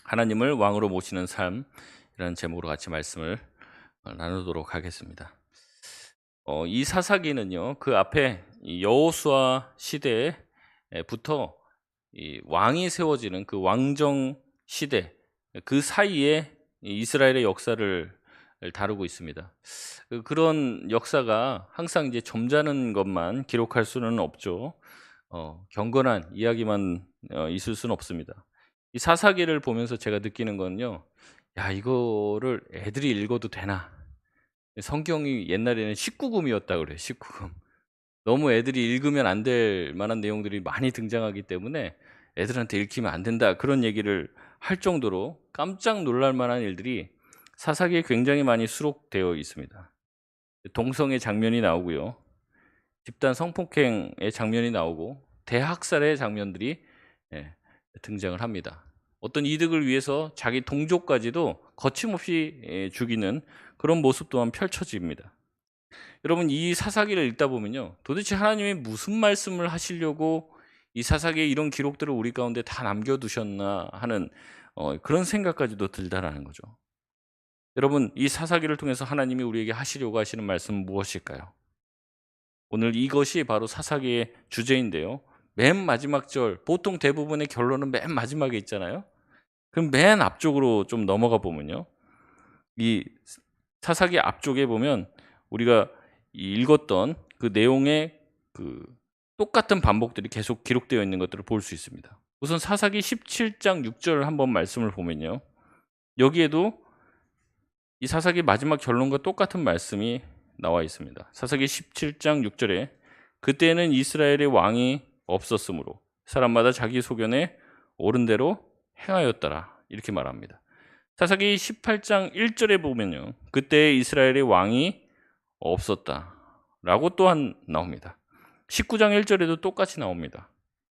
하나님을 왕으로 모시는 삶이라는 제목으로 같이 말씀을 나누도록 하겠습니다. 이 사사기는요, 그 앞에 이 여호수아 시대부터 이 왕이 세워지는 그 왕정 시대, 그 사이에 이 이스라엘의 역사를 다루고 있습니다. 그런 역사가 항상 이제 점잖은 것만 기록할 수는 없죠. 경건한 이야기만 있을 수는 없습니다. 이 사사기를 보면서 제가 느끼는 건요. '야, 이거를 애들이 읽어도 되나?' 성경이 옛날에는 19금이었다 그래요, 19금. 너무 애들이 읽으면 안 될 만한 내용들이 많이 등장하기 때문에 "애들한테 읽히면 안 된다." 그런 얘기를 할 정도로 깜짝 놀랄 만한 일들이 사사기에 굉장히 많이 수록되어 있습니다. 동성애 장면이 나오고요. 집단 성폭행의 장면이 나오고 대학살의 장면들이 예 등장을 합니다. 어떤 이득을 위해서 자기 동족까지도 거침없이 죽이는 그런 모습 또한 펼쳐집니다. 여러분, 이 사사기를 읽다 보면요, 도대체 하나님이 무슨 말씀을 하시려고 이 사사기에 이런 기록들을 우리 가운데 다 남겨 두셨나 하는 그런 생각까지도 들다라는 거죠. 여러분, 이 사사기를 통해서 하나님이 우리에게 하시려고 하시는 말씀은 무엇일까요? 오늘 이것이 바로 사사기의 주제인데요. 맨 마지막 절, 보통 대부분의 결론은 맨 마지막에 있잖아요. 그럼 맨 앞쪽으로 좀 넘어가 보면요. 이 사사기 앞쪽에 보면 우리가 이 읽었던 그 내용의 그 똑같은 반복들이 계속 기록되어 있는 것들을 볼 수 있습니다. 우선 사사기 17장 6절 한번 말씀을 보면요. 여기에도 이 사사기 마지막 결론과 똑같은 말씀이 나와 있습니다. 사사기 17장 6절에 그때는 이스라엘의 왕이 없었으므로 사람마다 자기 소견에 옳은 대로 행하였더라. 이렇게 말합니다. 사사기 18장 1절에 보면요. 그때 이스라엘의 왕이 없었다라고 또한 나옵니다. 19장 1절에도 똑같이 나옵니다.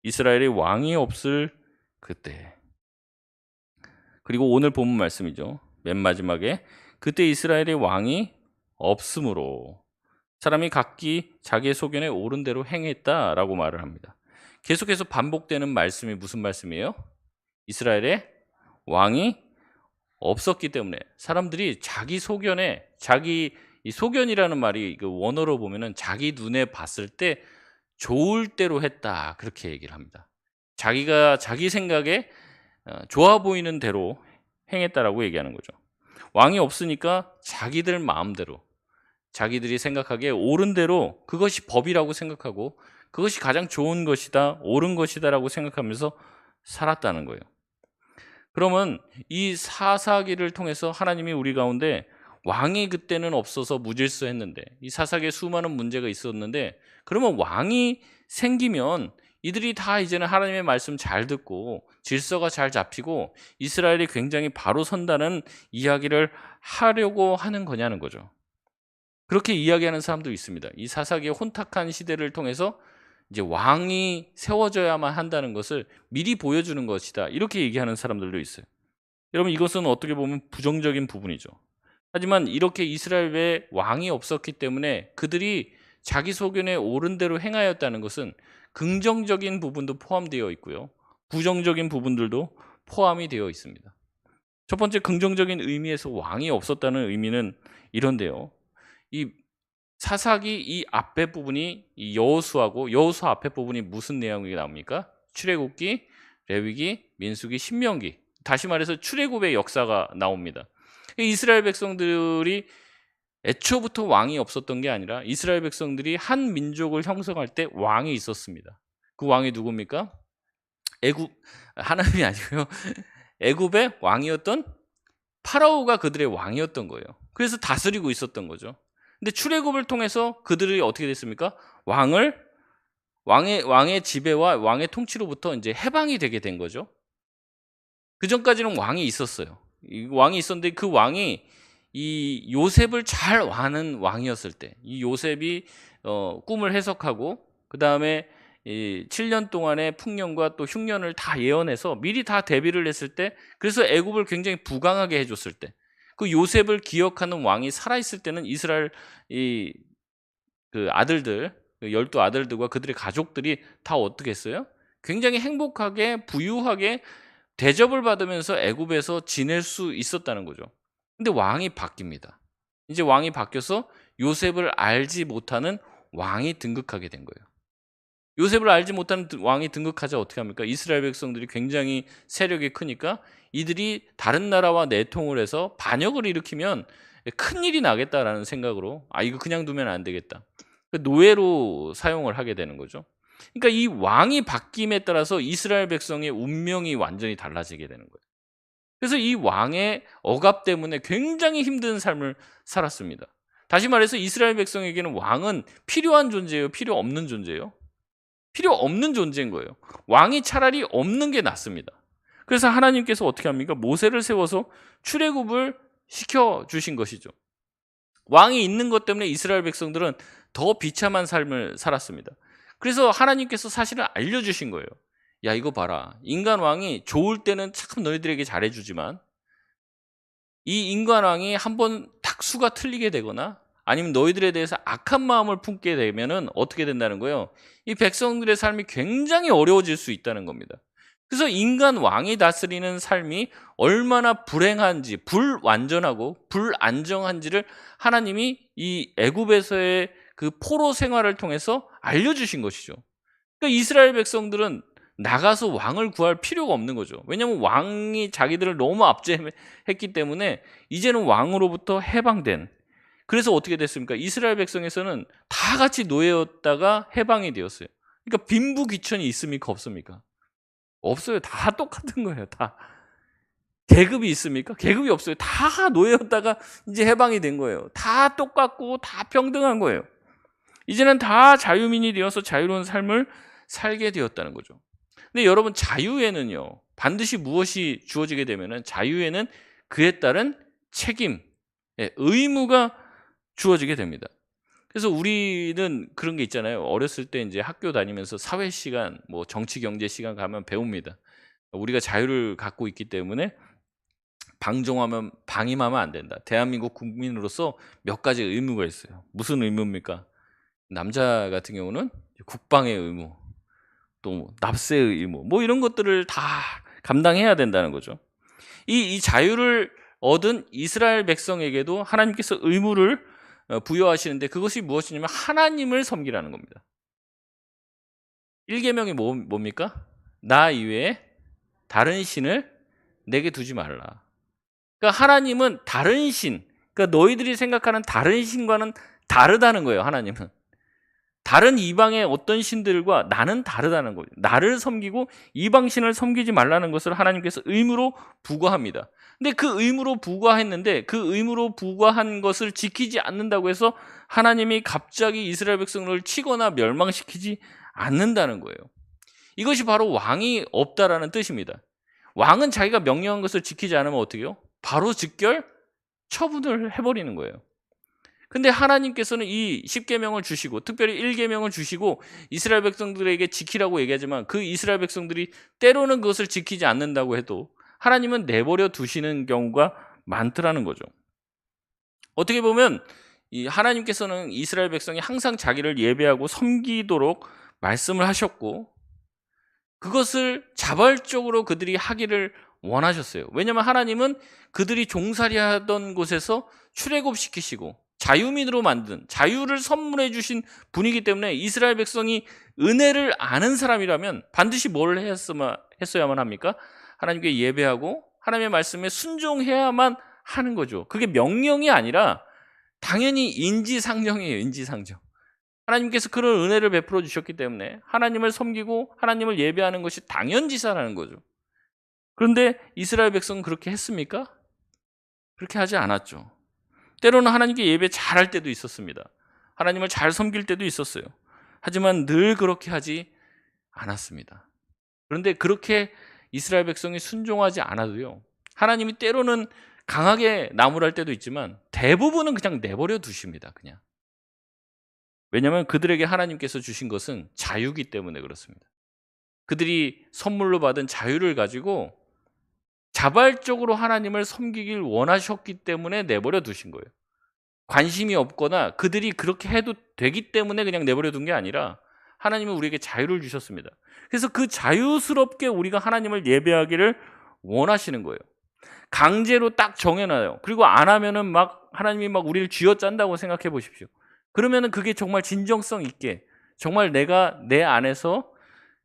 이스라엘의 왕이 없을 그때. 그리고 오늘 본문 말씀이죠. 맨 마지막에 그때 이스라엘의 왕이 없으므로 사람이 각기 자기의 소견에 옳은 대로 행했다라고 말을 합니다. 계속해서 반복되는 말씀이 무슨 말씀이에요? 이스라엘의 왕이 없었기 때문에 사람들이 자기 소견에 이 소견이라는 말이 그 원어로 보면은 자기 눈에 봤을 때 좋을 대로 했다 그렇게 얘기를 합니다. 자기가 자기 생각에 좋아 보이는 대로 행했다라고 얘기하는 거죠. 왕이 없으니까 자기들 마음대로 자기들이 생각하기에 옳은 대로 그것이 법이라고 생각하고 그것이 가장 좋은 것이다, 옳은 것이다라고 생각하면서 살았다는 거예요. 그러면 이 사사기를 통해서 하나님이 우리 가운데 왕이 그때는 없어서 무질서했는데 이 사사기에 수많은 문제가 있었는데 그러면 왕이 생기면 이들이 다 이제는 하나님의 말씀 잘 듣고 질서가 잘 잡히고 이스라엘이 굉장히 바로 선다는 이야기를 하려고 하는 거냐는 거죠. 그렇게 이야기하는 사람도 있습니다. 이 사사기의 혼탁한 시대를 통해서 이제 왕이 세워져야만 한다는 것을 미리 보여주는 것이다. 이렇게 얘기하는 사람들도 있어요. 여러분, 이것은 어떻게 보면 부정적인 부분이죠. 하지만 이렇게 이스라엘에 왕이 없었기 때문에 그들이 자기 소견에 옳은 대로 행하였다는 것은 긍정적인 부분도 포함되어 있고요. 부정적인 부분들도 포함이 되어 있습니다. 첫 번째 긍정적인 의미에서 왕이 없었다는 의미는 이런데요. 이 사사기 이 앞에 부분이 이 여호수아고 여호수아 앞에 부분이 무슨 내용이 나옵니까? 출애굽기, 레위기, 민수기, 신명기. 다시 말해서 출애굽의 역사가 나옵니다. 이스라엘 백성들이 애초부터 왕이 없었던 게 아니라 이스라엘 백성들이 한 민족을 형성할 때 왕이 있었습니다. 그 왕이 누굽니까? 애굽 하나님이 아니고요. 애굽의 왕이었던 파라오가 그들의 왕이었던 거예요. 그래서 다스리고 있었던 거죠. 근데 출애굽을 통해서 그들이 어떻게 됐습니까? 왕의 지배와 왕의 통치로부터 이제 해방이 되게 된 거죠. 그전까지는 왕이 있었어요. 이 왕이 있었는데 그 왕이 이 요셉을 잘 아는 왕이었을 때 이 요셉이 꿈을 해석하고 그다음에 이 7년 동안의 풍년과 또 흉년을 다 예언해서 미리 다 대비를 했을 때 그래서 애굽을 굉장히 부강하게 해 줬을 때 그 요셉을 기억하는 왕이 살아 있을 때는 이스라엘 이 그 아들들 그 12 아들들과 그들의 가족들이 다 어떻게 했어요? 굉장히 행복하게 부유하게 대접을 받으면서 애굽에서 지낼 수 있었다는 거죠. 근데 왕이 바뀝니다. 이제 왕이 바뀌어서 요셉을 알지 못하는 왕이 등극하게 된 거예요. 요셉을 알지 못하는 왕이 등극하자 어떻게 합니까? 이스라엘 백성들이 굉장히 세력이 크니까 이들이 다른 나라와 내통을 해서 반역을 일으키면 큰일이 나겠다라는 생각으로 이거 그냥 두면 안 되겠다. 노예로 사용을 하게 되는 거죠. 그러니까 이 왕이 바뀜에 따라서 이스라엘 백성의 운명이 완전히 달라지게 되는 거예요. 그래서 이 왕의 억압 때문에 굉장히 힘든 삶을 살았습니다. 다시 말해서 이스라엘 백성에게는 왕은 필요한 존재예요? 필요 없는 존재예요? 필요 없는 존재인 거예요. 왕이 차라리 없는 게 낫습니다. 그래서 하나님께서 어떻게 합니까? 모세를 세워서 출애굽을 시켜주신 것이죠. 왕이 있는 것 때문에 이스라엘 백성들은 더 비참한 삶을 살았습니다. 그래서 하나님께서 사실을 알려주신 거예요. 야, 이거 봐라. 인간 왕이 좋을 때는 참 너희들에게 잘해주지만 이 인간 왕이 한번 닥수가 틀리게 되거나 아니면 너희들에 대해서 악한 마음을 품게 되면은 어떻게 된다는 거예요? 이 백성들의 삶이 굉장히 어려워질 수 있다는 겁니다. 그래서 인간 왕이 다스리는 삶이 얼마나 불행한지, 불완전하고 불안정한지를 하나님이 이 애굽에서의 그 포로 생활을 통해서 알려주신 것이죠. 그러니까 이스라엘 백성들은 나가서 왕을 구할 필요가 없는 거죠. 왜냐하면 왕이 자기들을 너무 압제했기 때문에 이제는 왕으로부터 해방된, 그래서 어떻게 됐습니까? 이스라엘 백성에서는 다 같이 노예였다가 해방이 되었어요. 그러니까 빈부귀천이 있습니까? 없습니까? 없어요. 다 똑같은 거예요. 다. 계급이 있습니까? 계급이 없어요. 다 노예였다가 이제 해방이 된 거예요. 다 똑같고 다 평등한 거예요. 이제는 다 자유민이 되어서 자유로운 삶을 살게 되었다는 거죠. 근데 여러분, 자유에는요, 반드시 무엇이 주어지게 되면은 자유에는 그에 따른 책임, 의무가 주어지게 됩니다. 그래서 우리는 그런 게 있잖아요. 어렸을 때 이제 학교 다니면서 사회 시간, 뭐 정치 경제 시간 가면 배웁니다. 우리가 자유를 갖고 있기 때문에 방임하면 안 된다. 대한민국 국민으로서 몇 가지 의무가 있어요. 무슨 의무입니까? 남자 같은 경우는 국방의 의무, 또 납세의 의무, 뭐 이런 것들을 다 감당해야 된다는 거죠. 이 자유를 얻은 이스라엘 백성에게도 하나님께서 의무를 부여하시는데 그것이 무엇이냐면 하나님을 섬기라는 겁니다. 1계명이 뭡니까? 나 이외에 다른 신을 내게 두지 말라. 그러니까 하나님은 다른 신, 그러니까 너희들이 생각하는 다른 신과는 다르다는 거예요. 하나님은 다른 이방의 어떤 신들과 나는 다르다는 거예요. 나를 섬기고 이방 신을 섬기지 말라는 것을 하나님께서 의무로 부과합니다. 근데 그 의무로 부과했는데 그 의무로 부과한 것을 지키지 않는다고 해서 하나님이 갑자기 이스라엘 백성을 치거나 멸망시키지 않는다는 거예요. 이것이 바로 왕이 없다라는 뜻입니다. 왕은 자기가 명령한 것을 지키지 않으면 어떻게 해요? 바로 즉결 처분을 해버리는 거예요. 근데 하나님께서는 이 10계명을 주시고 특별히 1계명을 주시고 이스라엘 백성들에게 지키라고 얘기하지만 그 이스라엘 백성들이 때로는 그것을 지키지 않는다고 해도 하나님은 내버려 두시는 경우가 많더라는 거죠. 어떻게 보면 이 하나님께서는 이스라엘 백성이 항상 자기를 예배하고 섬기도록 말씀을 하셨고 그것을 자발적으로 그들이 하기를 원하셨어요. 왜냐하면 하나님은 그들이 종살이 하던 곳에서 출애굽시키시고 자유민으로 만든 자유를 선물해 주신 분이기 때문에 이스라엘 백성이 은혜를 아는 사람이라면 반드시 뭘 했어야만 합니까? 하나님께 예배하고 하나님의 말씀에 순종해야만 하는 거죠. 그게 명령이 아니라 당연히 인지상정이에요. 인지상정. 하나님께서 그런 은혜를 베풀어 주셨기 때문에 하나님을 섬기고 하나님을 예배하는 것이 당연지사라는 거죠. 그런데 이스라엘 백성은 그렇게 했습니까? 그렇게 하지 않았죠. 때로는 하나님께 예배 잘할 때도 있었습니다. 하나님을 잘 섬길 때도 있었어요. 하지만 늘 그렇게 하지 않았습니다. 그런데 그렇게 이스라엘 백성이 순종하지 않아도요, 하나님이 때로는 강하게 나무랄 때도 있지만 대부분은 그냥 내버려 두십니다. 그냥. 왜냐하면 그들에게 하나님께서 주신 것은 자유이기 때문에 그렇습니다. 그들이 선물로 받은 자유를 가지고 자발적으로 하나님을 섬기길 원하셨기 때문에 내버려 두신 거예요. 관심이 없거나 그들이 그렇게 해도 되기 때문에 그냥 내버려 둔 게 아니라 하나님은 우리에게 자유를 주셨습니다. 그래서 그 자유스럽게 우리가 하나님을 예배하기를 원하시는 거예요. 강제로 딱 정해놔요. 그리고 안 하면은 막 하나님이 막 우리를 쥐어짠다고 생각해 보십시오. 그러면은 그게 정말 진정성 있게 정말 내가 내 안에서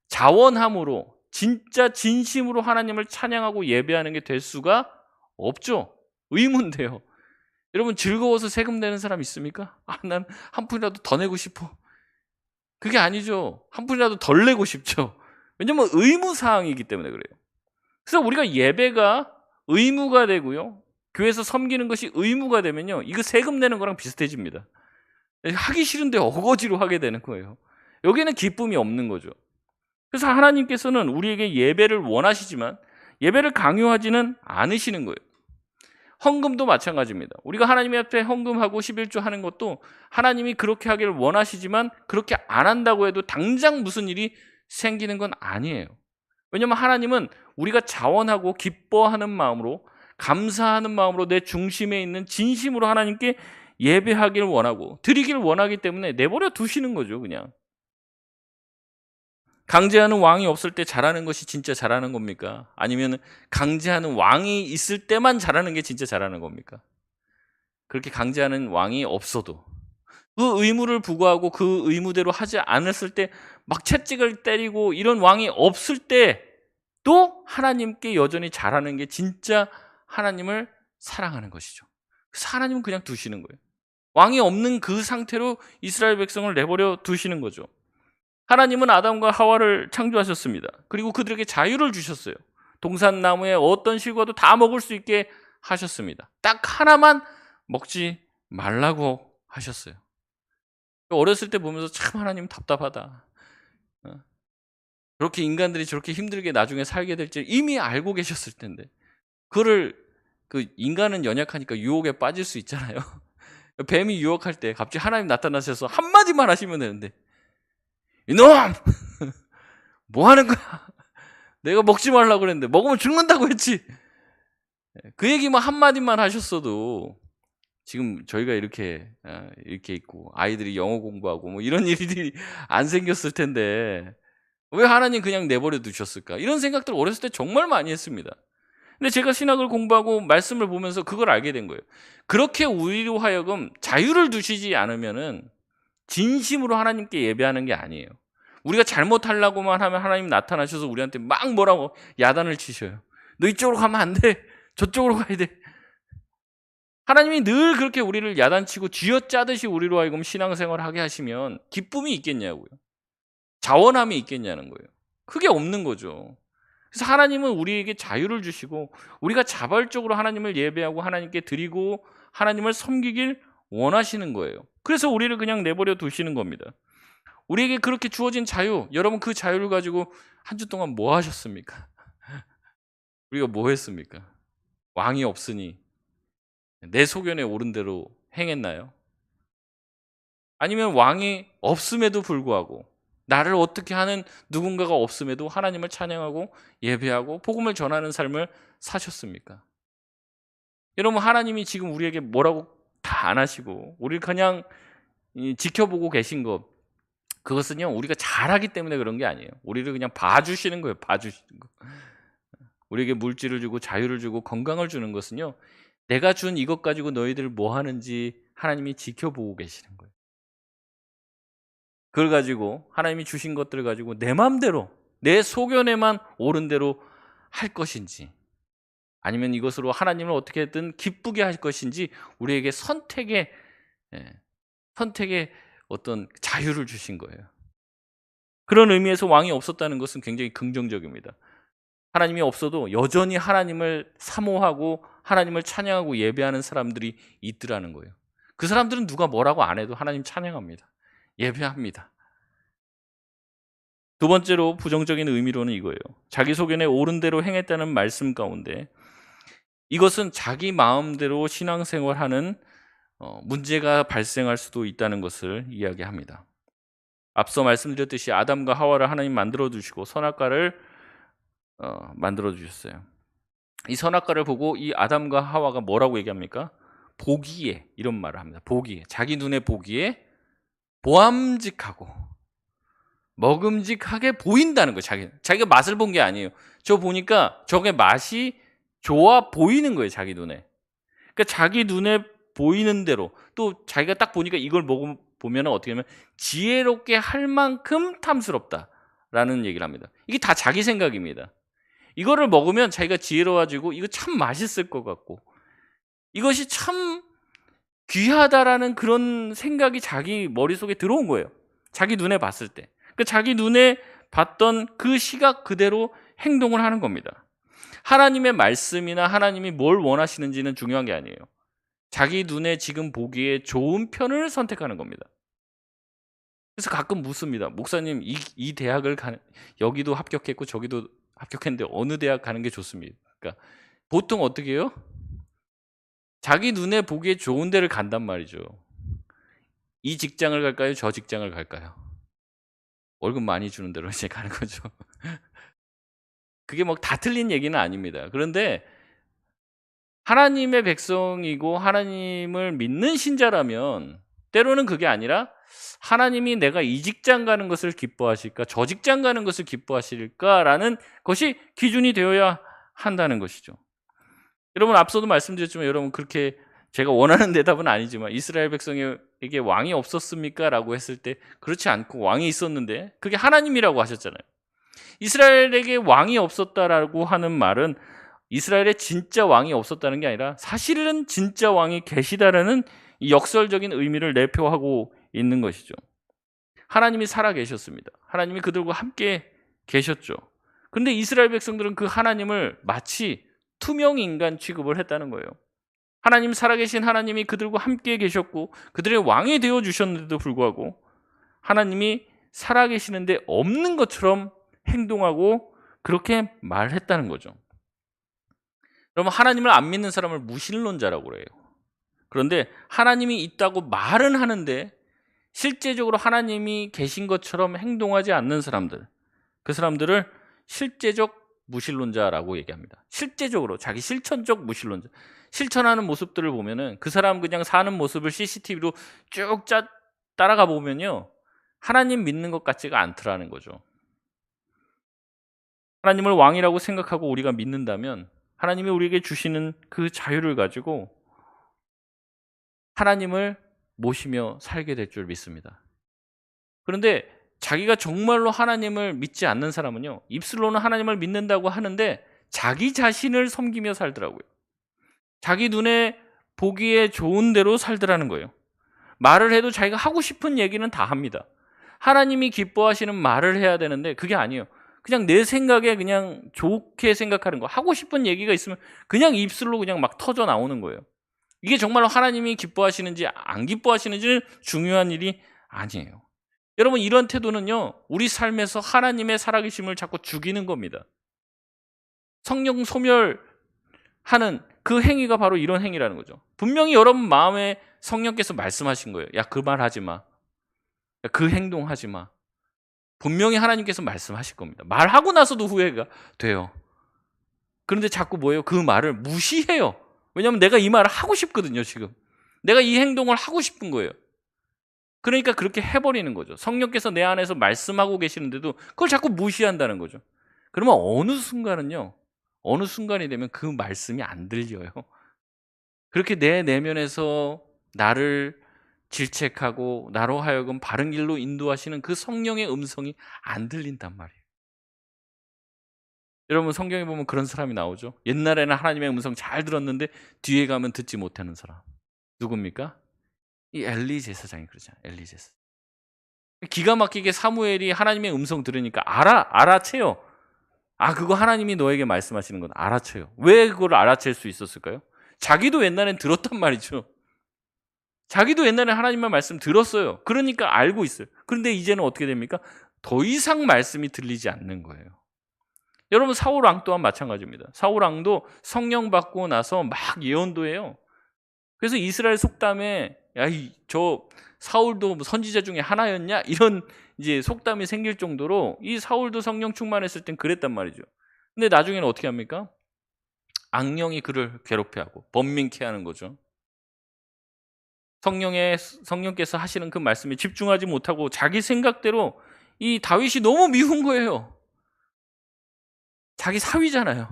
자원함으로 진짜 진심으로 하나님을 찬양하고 예배하는 게 될 수가 없죠. 의문돼요. 여러분 즐거워서 세금 내는 사람 있습니까? 난 한 푼이라도 더 내고 싶어. 그게 아니죠. 한 푼이라도 덜 내고 싶죠. 왜냐면 의무사항이기 때문에 그래요. 그래서 우리가 예배가 의무가 되고요. 교회에서 섬기는 것이 의무가 되면요. 이거 세금 내는 거랑 비슷해집니다. 하기 싫은데 어거지로 하게 되는 거예요. 여기에는 기쁨이 없는 거죠. 그래서 하나님께서는 우리에게 예배를 원하시지만 예배를 강요하지는 않으시는 거예요. 헌금도 마찬가지입니다. 우리가 하나님 앞에 헌금하고 11조 하는 것도 하나님이 그렇게 하기를 원하시지만 그렇게 안 한다고 해도 당장 무슨 일이 생기는 건 아니에요. 왜냐하면 하나님은 우리가 자원하고 기뻐하는 마음으로 감사하는 마음으로 내 중심에 있는 진심으로 하나님께 예배하기를 원하고 드리기를 원하기 때문에 내버려 두시는 거죠. 그냥 강제하는 왕이 없을 때 잘하는 것이 진짜 잘하는 겁니까? 아니면 강제하는 왕이 있을 때만 잘하는 게 진짜 잘하는 겁니까? 그렇게 강제하는 왕이 없어도 그 의무를 부과하고 그 의무대로 하지 않았을 때 막 채찍을 때리고 이런 왕이 없을 때도 하나님께 여전히 잘하는 게 진짜 하나님을 사랑하는 것이죠. 그래서 하나님은 그냥 두시는 거예요. 왕이 없는 그 상태로 이스라엘 백성을 내버려 두시는 거죠. 하나님은 아담과 하와를 창조하셨습니다. 그리고 그들에게 자유를 주셨어요. 동산나무의 어떤 실과도 다 먹을 수 있게 하셨습니다. 딱 하나만 먹지 말라고 하셨어요. 어렸을 때 보면서 참 하나님 답답하다. 그렇게 인간들이 저렇게 힘들게 나중에 살게 될지 이미 알고 계셨을 텐데 그거를 그 인간은 연약하니까 유혹에 빠질 수 있잖아요. 뱀이 유혹할 때 갑자기 하나님 나타나셔서 한마디만 하시면 되는데 이놈! 뭐 하는 거야? 내가 먹지 말라고 그랬는데 먹으면 죽는다고 했지. 그 얘기만 한마디만 하셨어도 지금 저희가 이렇게 있고 아이들이 영어 공부하고 뭐 이런 일들이 안 생겼을 텐데 왜 하나님 그냥 내버려 두셨을까? 이런 생각들 어렸을 때 정말 많이 했습니다. 근데 제가 신학을 공부하고 말씀을 보면서 그걸 알게 된 거예요. 그렇게 우리로 하여금 자유를 두시지 않으면은 진심으로 하나님께 예배하는 게 아니에요. 우리가 잘못하려고만 하면 하나님 나타나셔서 우리한테 막 뭐라고 야단을 치셔요. 너 이쪽으로 가면 안 돼. 저쪽으로 가야 돼. 하나님이 늘 그렇게 우리를 야단치고 쥐어짜듯이 우리로 하여금 신앙생활을 하게 하시면 기쁨이 있겠냐고요. 자원함이 있겠냐는 거예요. 그게 없는 거죠. 그래서 하나님은 우리에게 자유를 주시고 우리가 자발적으로 하나님을 예배하고 하나님께 드리고 하나님을 섬기길 원하시는 거예요. 그래서 우리를 그냥 내버려 두시는 겁니다. 우리에게 그렇게 주어진 자유, 여러분 그 자유를 가지고 한 주 동안 뭐 하셨습니까? 우리가 뭐 했습니까? 왕이 없으니 내 소견에 옳은 대로 행했나요? 아니면 왕이 없음에도 불구하고 나를 어떻게 하는 누군가가 없음에도 하나님을 찬양하고 예배하고 복음을 전하는 삶을 사셨습니까? 여러분 하나님이 지금 우리에게 뭐라고 다 안 하시고 우리를 그냥 지켜보고 계신 것 그것은요 우리가 잘하기 때문에 그런 게 아니에요. 우리를 그냥 봐주시는 거예요. 봐주시는 거. 우리에게 물질을 주고 자유를 주고 건강을 주는 것은요 내가 준 이것 가지고 너희들 뭐 하는지 하나님이 지켜보고 계시는 거예요. 그걸 가지고 하나님이 주신 것들을 가지고 내 마음대로 내 소견에만 옳은 대로 할 것인지 아니면 이것으로 하나님을 어떻게든 기쁘게 할 것인지 우리에게 선택의 어떤 자유를 주신 거예요. 그런 의미에서 왕이 없었다는 것은 굉장히 긍정적입니다. 하나님이 없어도 여전히 하나님을 사모하고 하나님을 찬양하고 예배하는 사람들이 있더라는 거예요. 그 사람들은 누가 뭐라고 안 해도 하나님 찬양합니다. 예배합니다. 두 번째로 부정적인 의미로는 이거예요. 자기 소견에 옳은 대로 행했다는 말씀 가운데 이것은 자기 마음대로 신앙생활하는 문제가 발생할 수도 있다는 것을 이야기합니다. 앞서 말씀드렸듯이 아담과 하와를 하나님 만들어 주시고 선악과를 만들어 주셨어요. 이 선악과를 보고 이 아담과 하와가 뭐라고 얘기합니까? 보기에 이런 말을 합니다. 보기에 자기 눈에 보기에 보암직하고 먹음직하게 보인다는 거예요. 자기가 맛을 본 게 아니에요. 저 보니까 저게 맛이 좋아 보이는 거예요, 자기 눈에. 그러니까 자기 눈에 보이는 대로, 또 자기가 딱 보니까 이걸 보면 어떻게 하면 지혜롭게 할 만큼 탐스럽다라는 얘기를 합니다. 이게 다 자기 생각입니다. 이거를 먹으면 자기가 지혜로워지고 이거 참 맛있을 것 같고 이것이 참 귀하다라는 그런 생각이 자기 머릿속에 들어온 거예요. 자기 눈에 봤을 때. 그러니까 자기 눈에 봤던 그 시각 그대로 행동을 하는 겁니다. 하나님의 말씀이나 하나님이 뭘 원하시는지는 중요한 게 아니에요. 자기 눈에 지금 보기에 좋은 편을 선택하는 겁니다. 그래서 가끔 묻습니다. 목사님, 이 대학을 여기도 합격했고 저기도 합격했는데 어느 대학 가는 게 좋습니까? 그러니까 보통 어떻게 해요? 자기 눈에 보기에 좋은 데를 간단 말이죠. 이 직장을 갈까요? 저 직장을 갈까요? 월급 많이 주는 데로 이제 가는 거죠. 그게 뭐 다 틀린 얘기는 아닙니다. 그런데 하나님의 백성이고 하나님을 믿는 신자라면 때로는 그게 아니라 하나님이 내가 이 직장 가는 것을 기뻐하실까, 저 직장 가는 것을 기뻐하실까라는 것이 기준이 되어야 한다는 것이죠. 여러분, 앞서도 말씀드렸지만 여러분, 그렇게 제가 원하는 대답은 아니지만 이스라엘 백성에게 왕이 없었습니까? 라고 했을 때 그렇지 않고 왕이 있었는데 그게 하나님이라고 하셨잖아요. 이스라엘에게 왕이 없었다라고 하는 말은 이스라엘에 진짜 왕이 없었다는 게 아니라 사실은 진짜 왕이 계시다라는 이 역설적인 의미를 내포하고 있는 것이죠. 하나님이 살아 계셨습니다. 하나님이 그들과 함께 계셨죠. 그런데 이스라엘 백성들은 그 하나님을 마치 투명 인간 취급을 했다는 거예요. 하나님, 살아계신 하나님이 그들과 함께 계셨고 그들의 왕이 되어 주셨는데도 불구하고 하나님이 살아계시는데 없는 것처럼 행동하고 그렇게 말했다는 거죠. 여러분, 하나님을 안 믿는 사람을 무신론자라고 그래요. 그런데 하나님이 있다고 말은 하는데 실제적으로 하나님이 계신 것처럼 행동하지 않는 사람들, 그 사람들을 실제적 무신론자라고 얘기합니다. 실제적으로 자기 실천적 무신론자. 실천하는 모습들을 보면은 그 사람 그냥 사는 모습을 CCTV로 쭉 따라가 보면요, 하나님 믿는 것 같지가 않더라는 거죠. 하나님을 왕이라고 생각하고 우리가 믿는다면 하나님이 우리에게 주시는 그 자유를 가지고 하나님을 모시며 살게 될 줄 믿습니다. 그런데 자기가 정말로 하나님을 믿지 않는 사람은요, 입술로는 하나님을 믿는다고 하는데 자기 자신을 섬기며 살더라고요. 자기 눈에 보기에 좋은 대로 살더라는 거예요. 말을 해도 자기가 하고 싶은 얘기는 다 합니다. 하나님이 기뻐하시는 말을 해야 되는데 그게 아니에요. 그냥 내 생각에 그냥 좋게 생각하는 거, 하고 싶은 얘기가 있으면 그냥 입술로 그냥 막 터져 나오는 거예요. 이게 정말로 하나님이 기뻐하시는지 안 기뻐하시는지는 중요한 일이 아니에요. 여러분, 이런 태도는요, 우리 삶에서 하나님의 살아계심을 자꾸 죽이는 겁니다. 성령 소멸하는 그 행위가 바로 이런 행위라는 거죠. 분명히 여러분 마음에 성령께서 말씀하신 거예요. 야, 그 말 하지 마. 야, 그 행동하지 마. 분명히 하나님께서 말씀하실 겁니다. 말하고 나서도 후회가 돼요. 그런데 자꾸 뭐예요? 그 말을 무시해요. 왜냐하면 내가 이 말을 하고 싶거든요, 지금. 내가 이 행동을 하고 싶은 거예요. 그러니까 그렇게 해버리는 거죠. 성령께서 내 안에서 말씀하고 계시는데도 그걸 자꾸 무시한다는 거죠. 그러면 어느 순간이 되면 그 말씀이 안 들려요. 그렇게 내 내면에서 나를 질책하고 나로 하여금 바른 길로 인도하시는 그 성령의 음성이 안 들린단 말이에요. 여러분, 성경에 보면 그런 사람이 나오죠. 옛날에는 하나님의 음성 잘 들었는데 뒤에 가면 듣지 못하는 사람. 누굽니까? 이 엘리 제사장이 그러잖아요. 엘리 제사장. 기가 막히게 사무엘이 하나님의 음성 들으니까 알아채요. 아, 그거 하나님이 너에게 말씀하시는 건 알아채요. 왜 그걸 알아챌 수 있었을까요? 자기도 옛날엔 들었단 말이죠. 자기도 옛날에 하나님의 말씀 들었어요. 그러니까 알고 있어요. 그런데 이제는 어떻게 됩니까? 더 이상 말씀이 들리지 않는 거예요. 여러분, 사울 왕 또한 마찬가지입니다. 사울 왕도 성령 받고 나서 막 예언도 해요. 그래서 이스라엘 속담에 야, 저 사울도 선지자 중에 하나였냐? 이런 이제 속담이 생길 정도로 이 사울도 성령 충만했을 땐 그랬단 말이죠. 근데 나중에는 어떻게 합니까? 악령이 그를 괴롭혀하고 번민케 하는 거죠. 성령께서 하시는 그 말씀에 집중하지 못하고 자기 생각대로 이 다윗이 너무 미운 거예요. 자기 사위잖아요.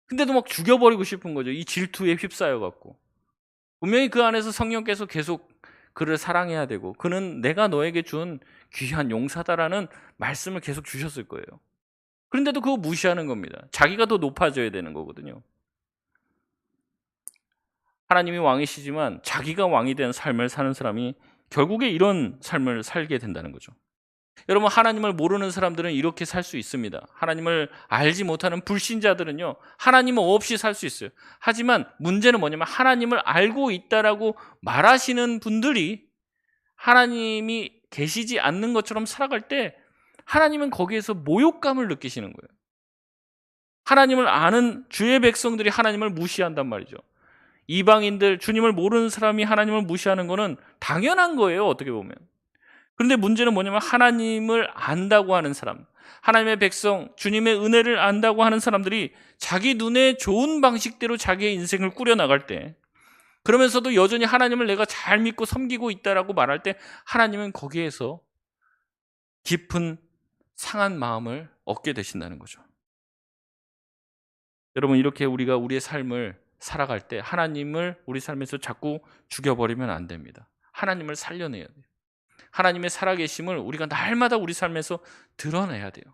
근데도 막 죽여버리고 싶은 거죠. 이 질투에 휩싸여 갖고. 분명히 그 안에서 성령께서 계속 그를 사랑해야 되고, 그는 내가 너에게 준 귀한 용사다라는 말씀을 계속 주셨을 거예요. 그런데도 그거 무시하는 겁니다. 자기가 더 높아져야 되는 거거든요. 하나님이 왕이시지만 자기가 왕이 된 삶을 사는 사람이 결국에 이런 삶을 살게 된다는 거죠. 여러분, 하나님을 모르는 사람들은 이렇게 살 수 있습니다. 하나님을 알지 못하는 불신자들은요, 하나님 없이 살 수 있어요. 하지만 문제는 뭐냐면, 하나님을 알고 있다라고 말하시는 분들이 하나님이 계시지 않는 것처럼 살아갈 때 하나님은 거기에서 모욕감을 느끼시는 거예요. 하나님을 아는 주의 백성들이 하나님을 무시한단 말이죠. 이방인들, 주님을 모르는 사람이 하나님을 무시하는 거는 당연한 거예요, 어떻게 보면. 그런데 문제는 뭐냐면, 하나님을 안다고 하는 사람, 하나님의 백성, 주님의 은혜를 안다고 하는 사람들이 자기 눈에 좋은 방식대로 자기의 인생을 꾸려나갈 때, 그러면서도 여전히 하나님을 내가 잘 믿고 섬기고 있다라고 말할 때, 하나님은 거기에서 깊은 상한 마음을 얻게 되신다는 거죠. 여러분, 이렇게 우리가 우리의 삶을 살아갈 때 하나님을 우리 삶에서 자꾸 죽여버리면 안 됩니다. 하나님을 살려내야 돼요. 하나님의 살아계심을 우리가 날마다 우리 삶에서 드러내야 돼요.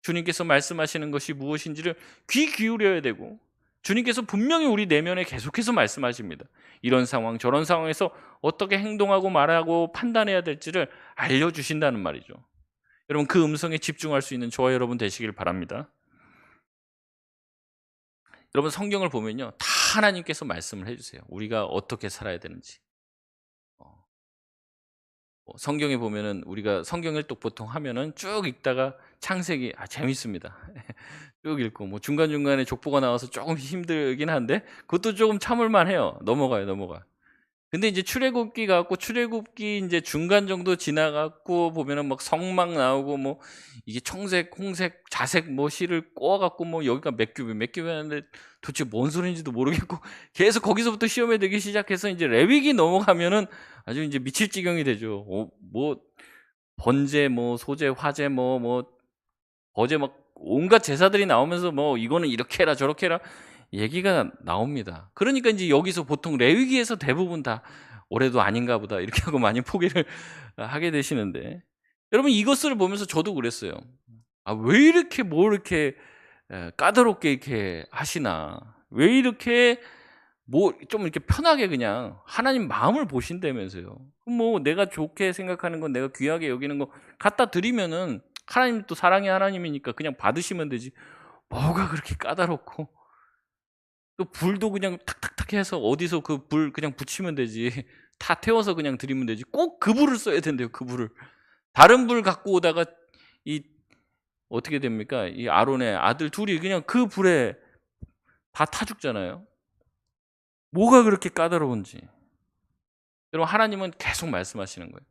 주님께서 말씀하시는 것이 무엇인지를 귀 기울여야 되고, 주님께서 분명히 우리 내면에 계속해서 말씀하십니다. 이런 상황, 저런 상황에서 어떻게 행동하고 말하고 판단해야 될지를 알려주신다는 말이죠. 여러분, 그 음성에 집중할 수 있는 저와 여러분 되시길 바랍니다. 여러분, 성경을 보면요, 다 하나님께서 말씀을 해주세요. 우리가 어떻게 살아야 되는지. 성경에 보면은, 우리가 성경 일독 보통 하면은 쭉 읽다가 창세기, 재밌습니다. 쭉 읽고, 뭐 중간중간에 족보가 나와서 조금 힘들긴 한데 그것도 조금 참을만 해요. 넘어가. 근데 이제 출애굽기 갖고, 출애굽기 이제 중간 정도 지나갖고 보면은 막 성막 나오고, 뭐 이게 청색, 홍색, 자색 뭐 실을 꼬아갖고, 뭐 여기가 몇 규비 하는데 도대체 뭔 소리인지도 모르겠고, 계속 거기서부터 시험에 들기 시작해서 이제 레위기 넘어가면은 아주 이제 미칠 지경이 되죠. 뭐 번제, 뭐 소제, 화제, 뭐 어제 막 온갖 제사들이 나오면서 뭐 이거는 이렇게 해라 저렇게 해라 얘기가 나옵니다. 그러니까 이제 여기서 보통 레위기에서 대부분 다 올해도 아닌가 보다 이렇게 하고 많이 포기를 하게 되시는데, 여러분, 이것을 보면서 저도 그랬어요. 왜 이렇게 뭐 이렇게 까다롭게 이렇게 하시나, 왜 이렇게 뭐 좀 이렇게 편하게 그냥 하나님 마음을 보신다면서요. 뭐 내가 좋게 생각하는 건, 내가 귀하게 여기는 거 갖다 드리면은 하나님 또 사랑의 하나님이니까 그냥 받으시면 되지, 뭐가 그렇게 까다롭고, 또 불도 그냥 탁탁탁 해서 어디서 그 불 그냥 붙이면 되지, 다 태워서 그냥 드리면 되지, 꼭 그 불을 써야 된대요. 그 불을 다른 불 갖고 오다가 이 어떻게 됩니까? 이 아론의 아들 둘이 그냥 그 불에 다 타 죽잖아요. 뭐가 그렇게 까다로운지. 여러분, 하나님은 계속 말씀하시는 거예요.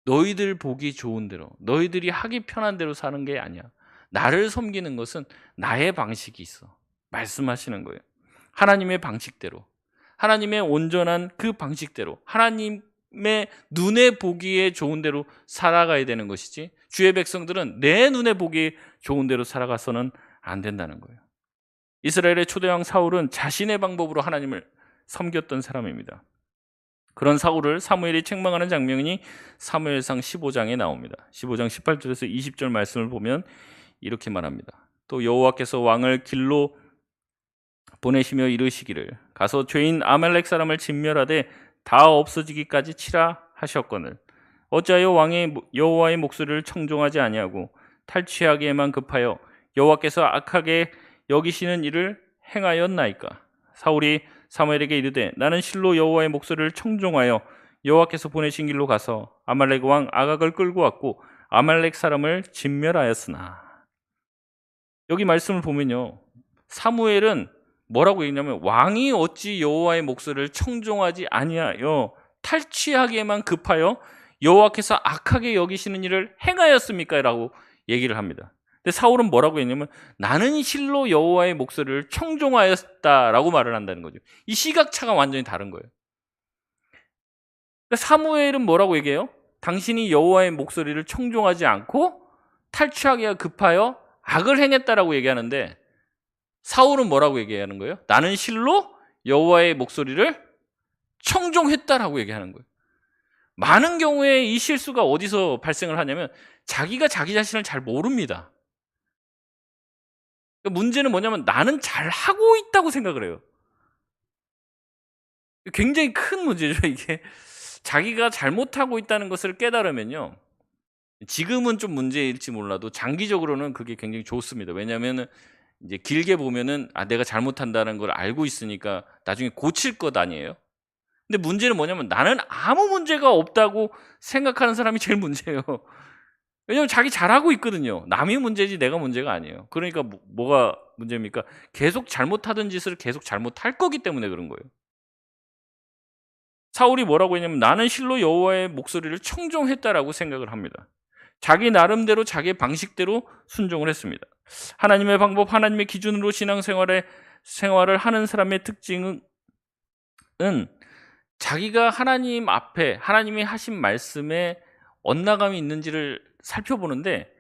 너희들 보기 좋은 대로, 너희들이 하기 편한 대로 사는 게 아니야. 나를 섬기는 것은 나의 방식이 있어. 말씀하시는 거예요. 하나님의 방식대로, 하나님의 온전한 그 방식대로, 하나님의 눈에 보기에 좋은 대로 살아가야 되는 것이지, 주의 백성들은 내 눈에 보기 좋은 대로 살아가서는 안 된다는 거예요. 이스라엘의 초대왕 사울은 자신의 방법으로 하나님을 섬겼던 사람입니다. 그런 사울을 사무엘이 책망하는 장면이 사무엘상 15장에 나옵니다. 15장 18절에서 20절 말씀을 보면 이렇게 말합니다. 또 여호와께서 왕을 길로 보내시며 이르시기를, 가서 죄인 아말렉 사람을 진멸하되 다 없어지기까지 치라 하셨거늘, 어찌하여 왕의 여호와의 목소리를 청종하지 아니하고 탈취하기에만 급하여 여호와께서 악하게 여기시는 일을 행하였나이까. 사울이 사무엘에게 이르되, 나는 실로 여호와의 목소리를 청종하여 여호와께서 보내신 길로 가서 아말렉 왕 아각을 끌고 왔고 아말렉 사람을 진멸하였으나. 여기 말씀을 보면요, 사무엘은 뭐라고 얘기냐면, 왕이 어찌 여호와의 목소리를 청종하지 아니하여 탈취하기에만 급하여 여호와께서 악하게 여기시는 일을 행하였습니까? 라고 얘기를 합니다. 근데 사울은 뭐라고 했냐면, 나는 실로 여호와의 목소리를 청종하였다라고 말을 한다는 거죠. 이 시각차가 완전히 다른 거예요. 그러니까 사무엘은 뭐라고 얘기해요? 당신이 여호와의 목소리를 청종하지 않고 탈취하기가 급하여 악을 행했다라고 얘기하는데 사울은 뭐라고 얘기하는 거예요? 나는 실로 여호와의 목소리를 청종했다라고 얘기하는 거예요. 많은 경우에 이 실수가 어디서 발생을 하냐면 자기가 자기 자신을 잘 모릅니다. 문제는 뭐냐면 나는 잘하고 있다고 생각을 해요. 굉장히 큰 문제죠, 이게. 자기가 잘못하고 있다는 것을 깨달으면요. 지금은 좀 문제일지 몰라도 장기적으로는 그게 굉장히 좋습니다. 왜냐하면 이제 길게 보면은 내가 잘못한다는 걸 알고 있으니까 나중에 고칠 것 아니에요. 근데 문제는 뭐냐면 나는 아무 문제가 없다고 생각하는 사람이 제일 문제예요. 왜냐면 자기 잘하고 있거든요. 남이 문제지 내가 문제가 아니에요. 그러니까 뭐가 문제입니까? 계속 잘못하던 짓을 계속 잘못할 거기 때문에 그런 거예요. 사울이 뭐라고 했냐면 나는 실로 여호와의 목소리를 청종했다라고 생각을 합니다. 자기 나름대로 자기의 방식대로 순종을 했습니다. 하나님의 방법, 하나님의 기준으로 생활을 하는 사람의 특징은 자기가 하나님 앞에 하나님이 하신 말씀에 엇나감이 있는지를 살펴보는데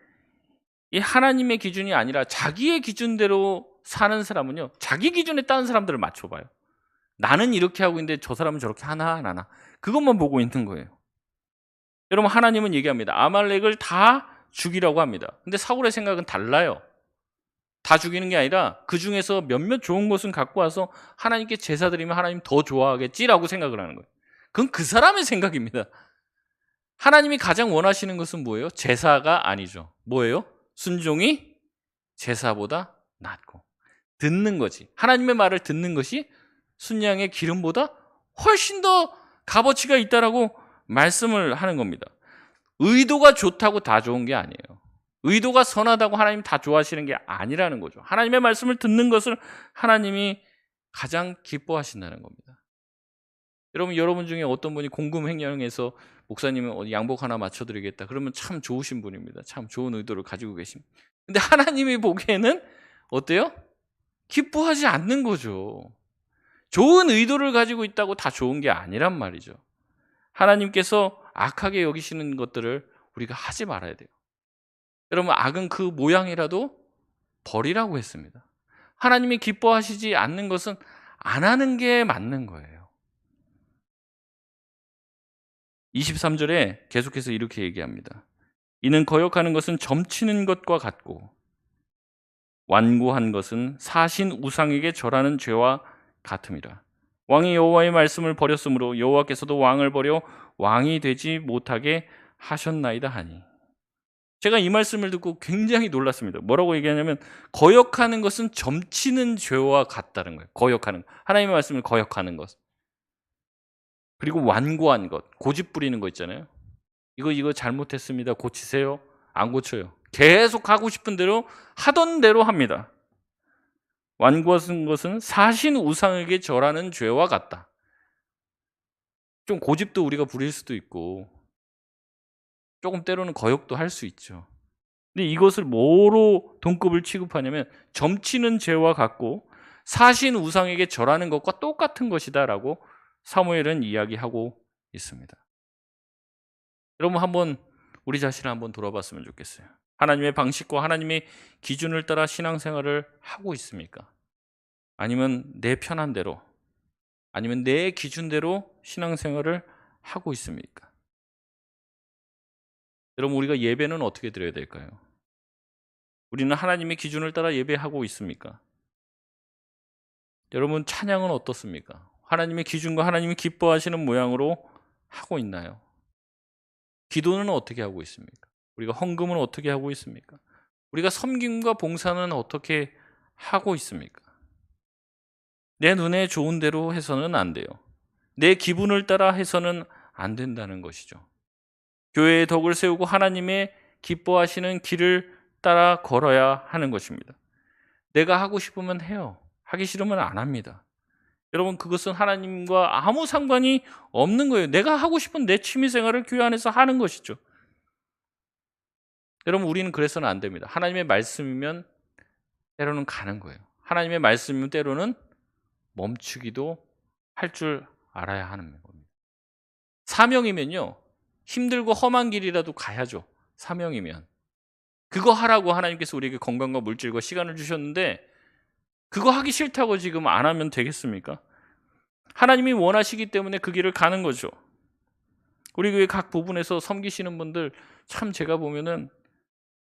이 하나님의 기준이 아니라 자기의 기준대로 사는 사람은요, 자기 기준에 다른 사람들을 맞춰봐요. 나는 이렇게 하고 있는데 저 사람은 저렇게 하나 안 하나, 그것만 보고 있는 거예요. 여러분, 하나님은 얘기합니다. 아말렉을 다 죽이라고 합니다. 근데 사울의 생각은 달라요. 다 죽이는 게 아니라 그 중에서 몇몇 좋은 것은 갖고 와서 하나님께 제사 드리면 하나님 더 좋아하겠지라고 생각을 하는 거예요. 그건 그 사람의 생각입니다. 하나님이 가장 원하시는 것은 뭐예요? 제사가 아니죠. 뭐예요? 순종이 제사보다 낫고 듣는 거지. 하나님의 말을 듣는 것이 순양의 기름보다 훨씬 더 값어치가 있다라고 말씀을 하는 겁니다. 의도가 좋다고 다 좋은 게 아니에요. 의도가 선하다고 하나님 다 좋아하시는 게 아니라는 거죠. 하나님의 말씀을 듣는 것을 하나님이 가장 기뻐하신다는 겁니다. 여러분 중에 어떤 분이 공금 횡령해서 목사님은 양복 하나 맞춰드리겠다, 그러면 참 좋으신 분입니다. 참 좋은 의도를 가지고 계십니다. 근데 하나님이 보기에는 어때요? 기뻐하지 않는 거죠. 좋은 의도를 가지고 있다고 다 좋은 게 아니란 말이죠. 하나님께서 악하게 여기시는 것들을 우리가 하지 말아야 돼요. 여러분, 악은 그 모양이라도 버리라고 했습니다. 하나님이 기뻐하시지 않는 것은 안 하는 게 맞는 거예요. 23절에 계속해서 이렇게 얘기합니다. 이는 거역하는 것은 점치는 것과 같고 완고한 것은 사신 우상에게 절하는 죄와 같음이라. 왕이 여호와의 말씀을 버렸으므로 여호와께서도 왕을 버려 왕이 되지 못하게 하셨나이다 하니. 제가 이 말씀을 듣고 굉장히 놀랐습니다. 뭐라고 얘기하냐면 거역하는 것은 점치는 죄와 같다는 거예요. 거역하는, 하나님의 말씀을 거역하는 것. 그리고 완고한 것, 고집 부리는 거 있잖아요. 이거 잘못했습니다, 고치세요. 안 고쳐요. 계속 하고 싶은 대로 하던 대로 합니다. 완고한 것은 사신 우상에게 절하는 죄와 같다. 좀 고집도 우리가 부릴 수도 있고 조금 때로는 거역도 할 수 있죠. 근데 이것을 뭐로 동급을 취급하냐면 점치는 죄와 같고 사신 우상에게 절하는 것과 똑같은 것이다라고 사무엘은 이야기하고 있습니다. 여러분, 한번 우리 자신을 한번 돌아봤으면 좋겠어요. 하나님의 방식과 하나님의 기준을 따라 신앙생활을 하고 있습니까? 아니면 내 편한 대로, 아니면 내 기준대로 신앙생활을 하고 있습니까? 여러분, 우리가 예배는 어떻게 드려야 될까요? 우리는 하나님의 기준을 따라 예배하고 있습니까? 여러분, 찬양은 어떻습니까? 하나님의 기준과 하나님이 기뻐하시는 모양으로 하고 있나요? 기도는 어떻게 하고 있습니까? 우리가 헌금은 어떻게 하고 있습니까? 우리가 섬김과 봉사는 어떻게 하고 있습니까? 내 눈에 좋은 대로 해서는 안 돼요. 내 기분을 따라 해서는 안 된다는 것이죠. 교회의 덕을 세우고 하나님의 기뻐하시는 길을 따라 걸어야 하는 것입니다. 내가 하고 싶으면 해요. 하기 싫으면 안 합니다. 여러분, 그것은 하나님과 아무 상관이 없는 거예요. 내가 하고 싶은 내 취미생활을 교회 안에서 하는 것이죠. 여러분, 우리는 그래서는 안 됩니다. 하나님의 말씀이면 때로는 가는 거예요. 하나님의 말씀이면 때로는 멈추기도 할 줄 알아야 하는 겁니다. 사명이면요, 힘들고 험한 길이라도 가야죠. 사명이면. 그거 하라고 하나님께서 우리에게 건강과 물질과 시간을 주셨는데 그거 하기 싫다고 지금 안 하면 되겠습니까? 하나님이 원하시기 때문에 그 길을 가는 거죠. 우리 교회 각 부분에서 섬기시는 분들 참 제가 보면은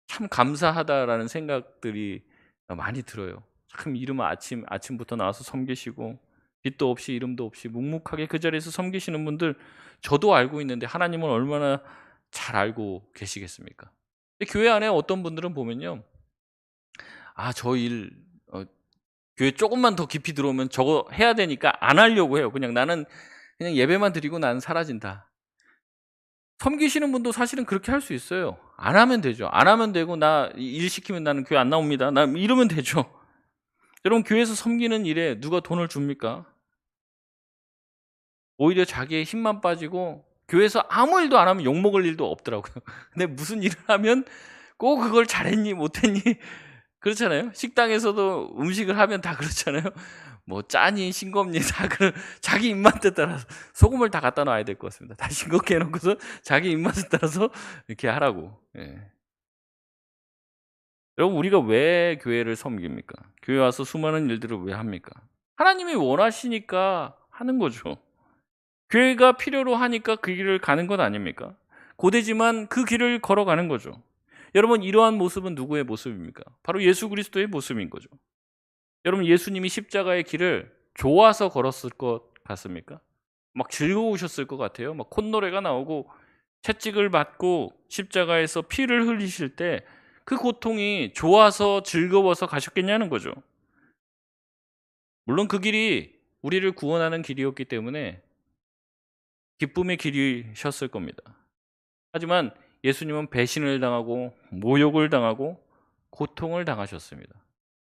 참 감사하다라는 생각들이 많이 들어요. 참 이름 아침부터 나와서 섬기시고 빛도 없이 이름도 없이 묵묵하게 그 자리에서 섬기시는 분들 저도 알고 있는데 하나님은 얼마나 잘 알고 계시겠습니까? 근데 교회 안에 어떤 분들은 보면요. 저 일 교회 조금만 더 깊이 들어오면 저거 해야 되니까 안 하려고 해요. 나는 그냥 예배만 드리고 나는 사라진다. 섬기시는 분도 사실은 그렇게 할 수 있어요. 안 하면 되죠. 안 하면 되고 나 일 시키면 나는 교회 안 나옵니다. 나 이러면 되죠. 여러분 교회에서 섬기는 일에 누가 돈을 줍니까? 오히려 자기의 힘만 빠지고 교회에서 아무 일도 안 하면 욕먹을 일도 없더라고요. 근데 무슨 일을 하면 꼭 그걸 잘했니 못했니 그렇잖아요. 식당에서도 음식을 하면 다 그렇잖아요. 뭐 짜니 싱겁니 다 자기 입맛에 따라서 소금을 다 갖다 놔야 될 것 같습니다. 다 싱겁게 해놓고서 자기 입맛에 따라서 이렇게 하라고. 예. 여러분 우리가 왜 교회를 섬깁니까? 교회 와서 수많은 일들을 왜 합니까? 하나님이 원하시니까 하는 거죠. 교회가 필요로 하니까 그 길을 가는 것 아닙니까? 고되지만 그 길을 걸어가는 거죠. 여러분 이러한 모습은 누구의 모습입니까? 바로 예수 그리스도의 모습인 거죠. 여러분 예수님이 십자가의 길을 좋아서 걸었을 것 같습니까? 막 즐거우셨을 것 같아요. 막 콧노래가 나오고 채찍을 맞고 십자가에서 피를 흘리실 때 그 고통이 좋아서 즐거워서 가셨겠냐는 거죠. 물론 그 길이 우리를 구원하는 길이었기 때문에 기쁨의 길이셨을 겁니다. 하지만 예수님은 배신을 당하고 모욕을 당하고 고통을 당하셨습니다.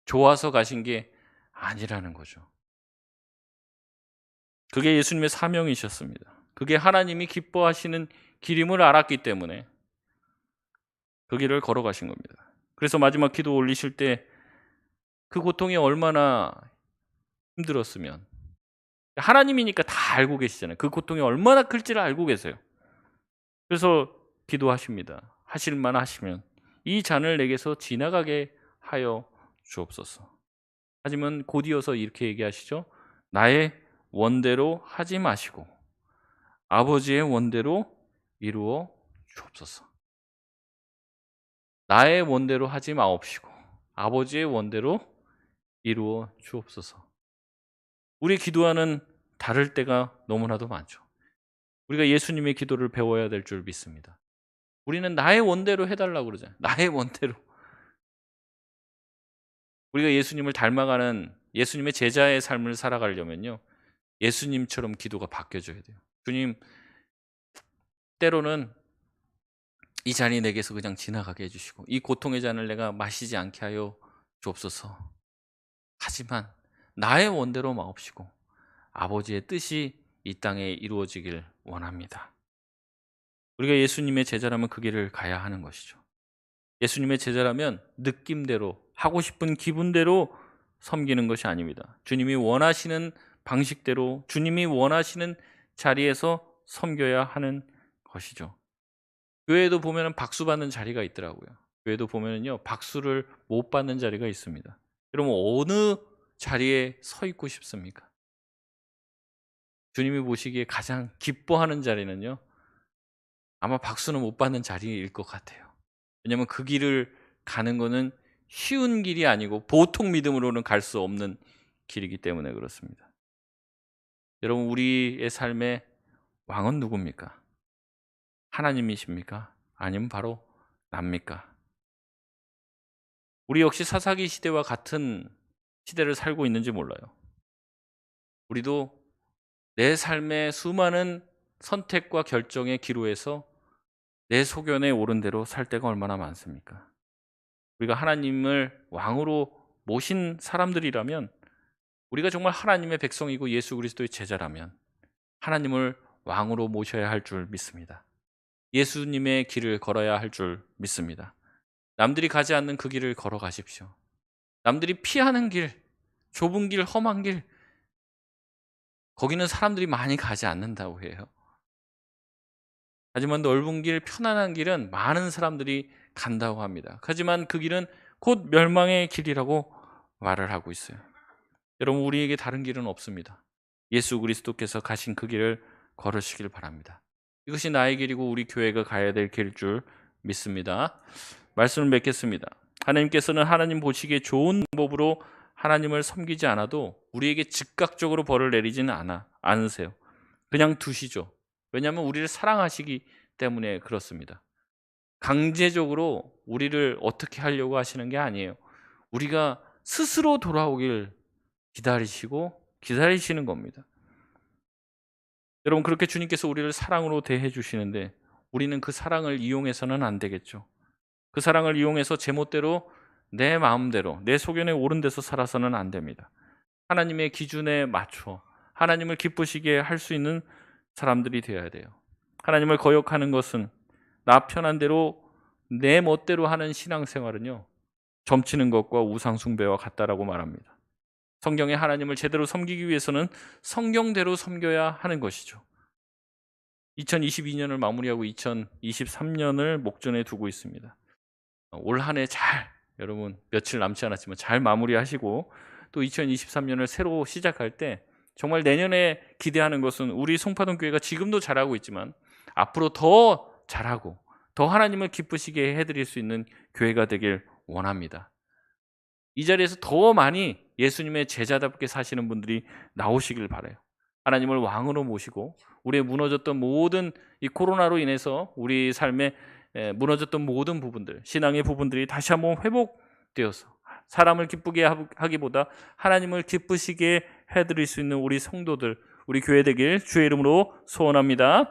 좋아서 가신 게 아니라는 거죠. 그게 예수님의 사명이셨습니다. 그게 하나님이 기뻐하시는 길임을 알았기 때문에 그 길을 걸어가신 겁니다. 그래서 마지막 기도 올리실 때 그 고통이 얼마나 힘들었으면 하나님이니까 다 알고 계시잖아요. 그 고통이 얼마나 클지를 알고 계세요. 그래서 기도하십니다. 하실 만 하시면 이 잔을 내게서 지나가게 하여 주옵소서. 하지만 곧이어서 이렇게 얘기하시죠. 나의 원대로 하지 마시고 아버지의 원대로 이루어 주옵소서. 나의 원대로 하지 마옵시고 아버지의 원대로 이루어 주옵소서. 우리 기도하는 다를 때가 너무나도 많죠. 우리가 예수님의 기도를 배워야 될 줄 믿습니다. 우리는 나의 원대로 해달라고 그러잖아요. 나의 원대로. 우리가 예수님을 닮아가는 예수님의 제자의 삶을 살아가려면요. 예수님처럼 기도가 바뀌어져야 돼요. 주님, 때로는 이 잔이 내게서 그냥 지나가게 해주시고 이 고통의 잔을 내가 마시지 않게 하여 주옵소서. 하지만 나의 원대로 마옵시고 아버지의 뜻이 이 땅에 이루어지길 원합니다. 우리가 예수님의 제자라면 그 길을 가야 하는 것이죠. 예수님의 제자라면 느낌대로 하고 싶은 기분대로 섬기는 것이 아닙니다. 주님이 원하시는 방식대로 주님이 원하시는 자리에서 섬겨야 하는 것이죠. 교회에도 보면 박수 받는 자리가 있더라고요. 교회도 보면요 박수를 못 받는 자리가 있습니다. 여러분 어느 자리에 서 있고 싶습니까? 주님이 보시기에 가장 기뻐하는 자리는요 아마 박수는 못 받는 자리일 것 같아요. 왜냐하면 그 길을 가는 거는 쉬운 길이 아니고 보통 믿음으로는 갈 수 없는 길이기 때문에 그렇습니다. 여러분 우리의 삶의 왕은 누굽니까? 하나님이십니까? 아니면 바로 납니까? 우리 역시 사사기 시대와 같은 시대를 살고 있는지 몰라요. 우리도 내 삶의 수많은 선택과 결정의 기로에서 내 소견에 오른 대로 살 때가 얼마나 많습니까? 우리가 하나님을 왕으로 모신 사람들이라면 우리가 정말 하나님의 백성이고 예수 그리스도의 제자라면 하나님을 왕으로 모셔야 할 줄 믿습니다. 예수님의 길을 걸어야 할 줄 믿습니다. 남들이 가지 않는 그 길을 걸어가십시오. 남들이 피하는 길, 좁은 길, 험한 길 거기는 사람들이 많이 가지 않는다고 해요. 하지만 넓은 길, 편안한 길은 많은 사람들이 간다고 합니다. 하지만 그 길은 곧 멸망의 길이라고 말을 하고 있어요. 여러분, 우리에게 다른 길은 없습니다. 예수 그리스도께서 가신 그 길을 걸으시길 바랍니다. 이것이 나의 길이고 우리 교회가 가야 될 길일 줄 믿습니다. 말씀을 맺겠습니다. 하나님께서는 하나님 보시기에 좋은 방법으로 하나님을 섬기지 않아도 우리에게 즉각적으로 벌을 내리지는 않으세요. 그냥 두시죠. 왜냐하면 우리를 사랑하시기 때문에 그렇습니다. 강제적으로 우리를 어떻게 하려고 하시는 게 아니에요. 우리가 스스로 돌아오길 기다리시는 겁니다. 여러분, 그렇게 주님께서 우리를 사랑으로 대해 주시는데 우리는 그 사랑을 이용해서는 안 되겠죠. 그 사랑을 이용해서 제멋대로 내 마음대로 내 소견에 옳은 데서 살아서는 안 됩니다. 하나님의 기준에 맞춰 하나님을 기쁘시게 할 수 있는 사람들이 되어야 돼요. 하나님을 거역하는 것은 나 편한 대로 내 멋대로 하는 신앙생활은요, 점치는 것과 우상 숭배와 같다라고 말합니다. 성경의 하나님을 제대로 섬기기 위해서는 성경대로 섬겨야 하는 것이죠. 2022년을 마무리하고 2023년을 목전에 두고 있습니다. 올 한 해 여러분 며칠 남지 않았지만 잘 마무리하시고 또 2023년을 새로 시작할 때 정말 내년에 기대하는 것은 우리 송파동 교회가 지금도 잘하고 있지만 앞으로 더 잘하고 더 하나님을 기쁘시게 해드릴 수 있는 교회가 되길 원합니다. 이 자리에서 더 많이 예수님의 제자답게 사시는 분들이 나오시길 바라요. 하나님을 왕으로 모시고 우리의 무너졌던 모든 이 코로나로 인해서 우리 삶에 무너졌던 모든 부분들, 신앙의 부분들이 다시 한번 회복되어서 사람을 기쁘게 하기보다 하나님을 기쁘시게 해드릴 수 있는 우리 성도들, 우리 교회 되길 주의 이름으로 소원합니다.